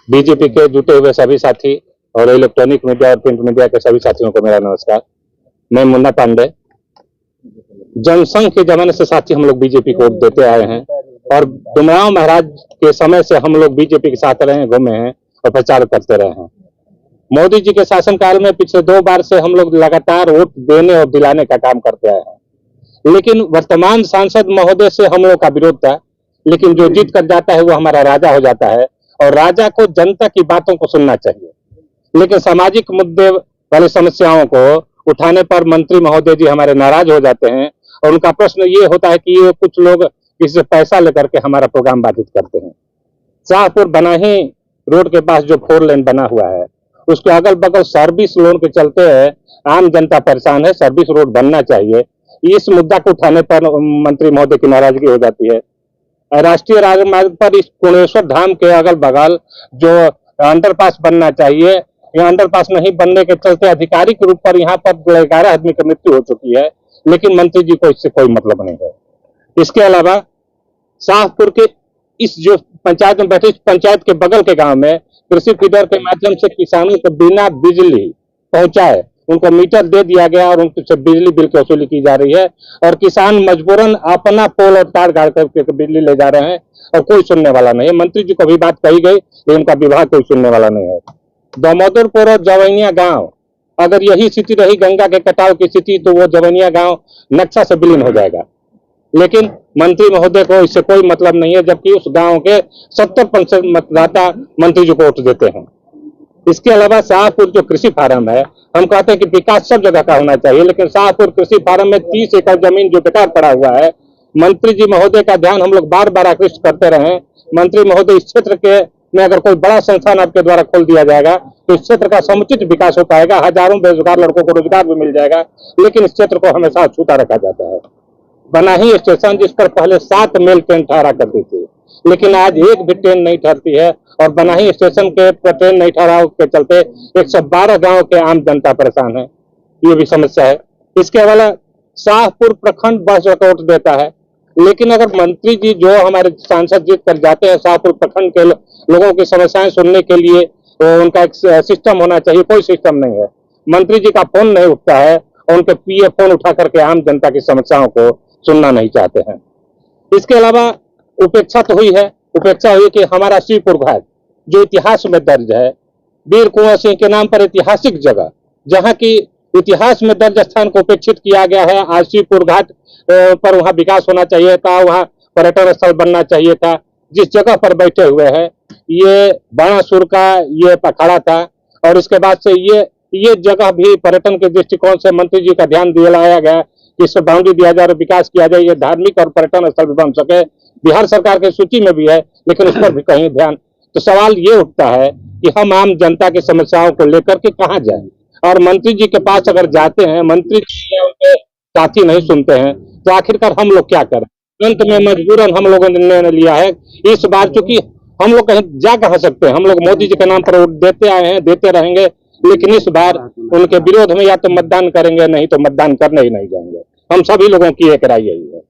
BJP के जुटे हुए सभी साथी और इलेक्ट्रॉनिक मीडिया और प्रिंट मीडिया के सभी साथियों को मेरा नमस्कार। मैं मुन्ना पांडे। जनसंघ के जमाने से साथी हम लोग बीजेपी को वोट देते आए हैं और डुमराव महाराज के समय से हम लोग बीजेपी के साथ रहे हैं, घूमे हैं और प्रचार करते रहे हैं। मोदी जी के शासनकाल में पिछले 2 बार से हम लोग लगातार वोट देने और दिलाने का काम करते आए हैं, लेकिन वर्तमान सांसद महोदय से हम लोग का विरोध था। लेकिन जो जीत कर जाता है वो हमारा राजा हो जाता है और राजा को जनता की बातों को सुनना चाहिए। लेकिन सामाजिक मुद्दे वाली समस्याओं को उठाने पर मंत्री महोदय जी हमारे नाराज हो जाते हैं और उनका प्रश्न ये होता है कि ये कुछ लोग किसी पैसा लेकर के हमारा प्रोग्राम बाधित करते हैं। शाहपुर बनाही रोड के पास जो 4 लेन बना हुआ है उसके अगल बगल सर्विस लोन के चलते आम जनता परेशान है। सर्विस रोड बनना चाहिए। इस मुद्दा को उठाने पर मंत्री महोदय की नाराजगी हो जाती है। राष्ट्रीय राजमार्ग पर इस कुणेश्वर धाम के अगल बगल जो अंडरपास बनना चाहिए, यह अंडरपास नहीं बनने के चलते आधिकारिक रूप पर यहाँ पर 11 आदमी की मृत्यु हो चुकी है, लेकिन मंत्री जी को इससे कोई मतलब नहीं है। इसके अलावा शाहपुर के इस जो पंचायत में बैठे, इस पंचायत के बगल के गांव में कृषि फीडर के माध्यम से किसानों को बिना बिजली पहुंचाए उनको मीटर दे दिया गया और उनसे बिजली बिल की वसूली की जा रही है और किसान मजबूरन अपना पोल और तार गाड़ करके बिजली ले जा रहे हैं और कोई सुनने वाला नहीं है। मंत्री जी को भी बात कही गई लेकिन उनका विभाग कोई सुनने वाला नहीं है। दामोदरपुर और जवैनिया गांव, अगर यही स्थिति रही गंगा के कटाव की स्थिति, तो वो जवैनिया गांव नक्शा से विलीन हो जाएगा। लेकिन मंत्री महोदय को इससे कोई मतलब नहीं है, जबकि उस गांव के 70% मतदाता मंत्री जी को वोट देते हैं। इसके अलावा शाहपुर जो कृषि फार्म है, हम कहते हैं कि विकास सब जगह का होना चाहिए, लेकिन शाहपुर कृषि फार्म में 30 एकड़ जमीन जो बेकार पड़ा हुआ है, मंत्री जी महोदय का ध्यान हम लोग बार बार आकृष्ट करते रहे। मंत्री महोदय, इस क्षेत्र के में अगर कोई बड़ा संस्थान आपके द्वारा खोल दिया जाएगा तो इस क्षेत्र का समुचित विकास हो पाएगा, हजारों बेरोजगार लड़कों को रोजगार भी मिल जाएगा, लेकिन इस क्षेत्र को हमेशा छूटा रखा जाता है। बनाही स्टेशन, जिस पर पहले 7 मेल ट्रेन ठहरा करती थी, लेकिन आज एक भी ट्रेन नहीं ठहरती है और बनाही स्टेशन के ट्रेन नहीं ठहराव के चलते 112 गांव के आम जनता परेशान है। ये भी समस्या है। इसके अलावा शाहपुर प्रखंड बस वोट देता है, लेकिन अगर मंत्री जी जो हमारे सांसद जीत कर जाते हैं शाहपुर प्रखंड के लोगों की समस्याएं सुनने के लिए, तो उनका एक सिस्टम होना चाहिए। कोई सिस्टम नहीं है। मंत्री जी का फोन नहीं उठता है और उनके पीए फोन उठा करके आम जनता की समस्याओं को सुनना नहीं चाहते हैं। इसके अलावा उपेक्षा तो हुई है। उपेक्षा हुई कि हमारा शिवपुर घाट जो इतिहास में दर्ज है, वीर कुंवर सिंह के नाम पर ऐतिहासिक जगह, जहां की इतिहास में दर्ज स्थान को उपेक्षित किया गया है। आज शिवपुर घाट पर वहां विकास होना चाहिए था, वहां पर्यटन स्थल बनना चाहिए था। जिस जगह पर बैठे हुए हैं, ये बाणासुर का ये अखाड़ा था और इसके बाद से ये जगह भी पर्यटन के दृष्टिकोण से मंत्री जी का ध्यान दिलाया गया कि इससे बाउंड्री दिया जाए और विकास किया जाए, ये धार्मिक और पर्यटन स्थल भी बन सके। बिहार सरकार की सूची में भी है, लेकिन उस पर भी कहीं ध्यान। तो सवाल ये उठता है कि हम आम जनता की समस्याओं को लेकर के कहाँ जाएं, और मंत्री जी के पास अगर जाते हैं, मंत्री जी उनके साथी नहीं सुनते हैं, तो आखिरकार हम लोग क्या करें। अंत में मजबूरन हम लोगों ने निर्णय लिया है इस बार, चूंकि हम लोग कहीं जा कहाँ सकते हैं, हम लोग मोदी जी के नाम पर वोट देते आए हैं, देते रहेंगे, लेकिन इस बार उनके विरोध में या तो मतदान करेंगे, नहीं तो मतदान करने ही नहीं जाएंगे। हम सभी लोगों की एक राय यही है।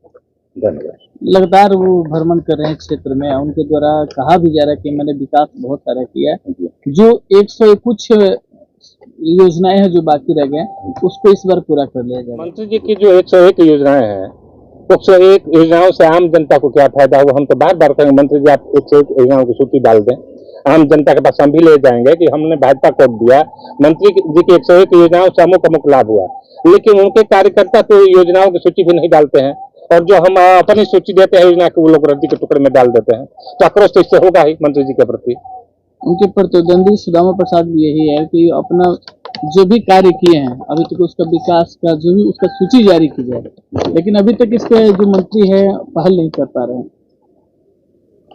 धन्यवाद। लगातार वो भ्रमण कर रहे हैं क्षेत्र में, उनके द्वारा कहा भी जा रहा है कि मैंने विकास बहुत सारा किया है। जो 101 कुछ योजनाएं हैं जो बाकी रह गए उसको इस बार पूरा कर लिया जाए। मंत्री जी की जो 101 योजनाएं हैं, 101 योजनाओं से आम जनता को क्या फायदा हुआ, हम तो बार बार कहेंगे मंत्री जी आप 101 योजनाओं की सूची डाल दें, आम जनता के पास हम भी ले जाएंगे कि हमने भाजपा को दिया। मंत्री जी की 101 योजनाओं से अमुक लाभ हुआ, लेकिन उनके कार्यकर्ता तो योजनाओं की सूची भी नहीं डालते हैं और जो हम अपनी सूची देते हैं योजना को वो लोग रद्दी के टुकड़े में डाल देते हैं। तो आक्रोश तो इससे होगा ही मंत्री जी के प्रति। उनके प्रतिद्वंदी सुदामा प्रसाद भी यही है कि अपना जो भी कार्य किए हैं अभी तक उसका विकास का जो भी उसका सूची जारी की जाए, लेकिन अभी तक इसके जो मंत्री है पहल नहीं कर पा रहे हैं।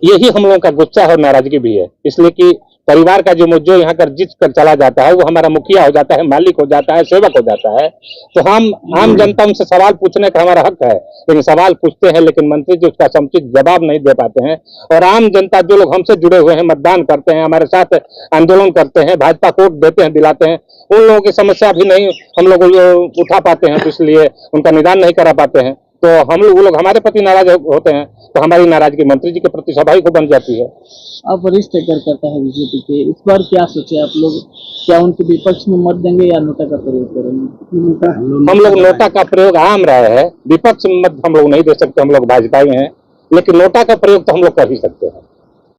यही हम लोगों का गुस्सा और नाराजगी भी है, इसलिए कि परिवार का जो यहाँ कर जीत कर चला जाता है वो हमारा मुखिया हो जाता है, मालिक हो जाता है, सेवक हो जाता है। तो हम आम जनता उनसे सवाल पूछने का हमारा हक है, लेकिन सवाल पूछते हैं लेकिन मंत्री जी उसका समुचित जवाब नहीं दे पाते हैं। और आम जनता जो लोग हमसे जुड़े हुए हैं, मतदान करते हैं, हमारे साथ आंदोलन करते हैं, भाजपा को वोट देते हैं, दिलाते हैं, उन लोगों की समस्या भी नहीं हम लोग उठा पाते हैं, तो इसलिए उनका निदान नहीं करा पाते हैं। तो हम लोग वो लोग हमारे प्रति नाराज होते हैं, तो हमारी नाराजगी मंत्री जी के प्रति स्वाभाविक बन जाती है। अब वरिष्ठ कार्यकर्ता है बीजेपी के, इस बार क्या सोचे आप लोग? क्या उनके विपक्ष में मत देंगे या नोटा का प्रयोग करेंगे? हम लोग नोटा का प्रयोग आम रहा है, विपक्ष में मत हम लोग नहीं दे सकते, हम लोग भाजपाई हैं, लेकिन नोटा का प्रयोग तो हम लोग कर ही सकते हैं।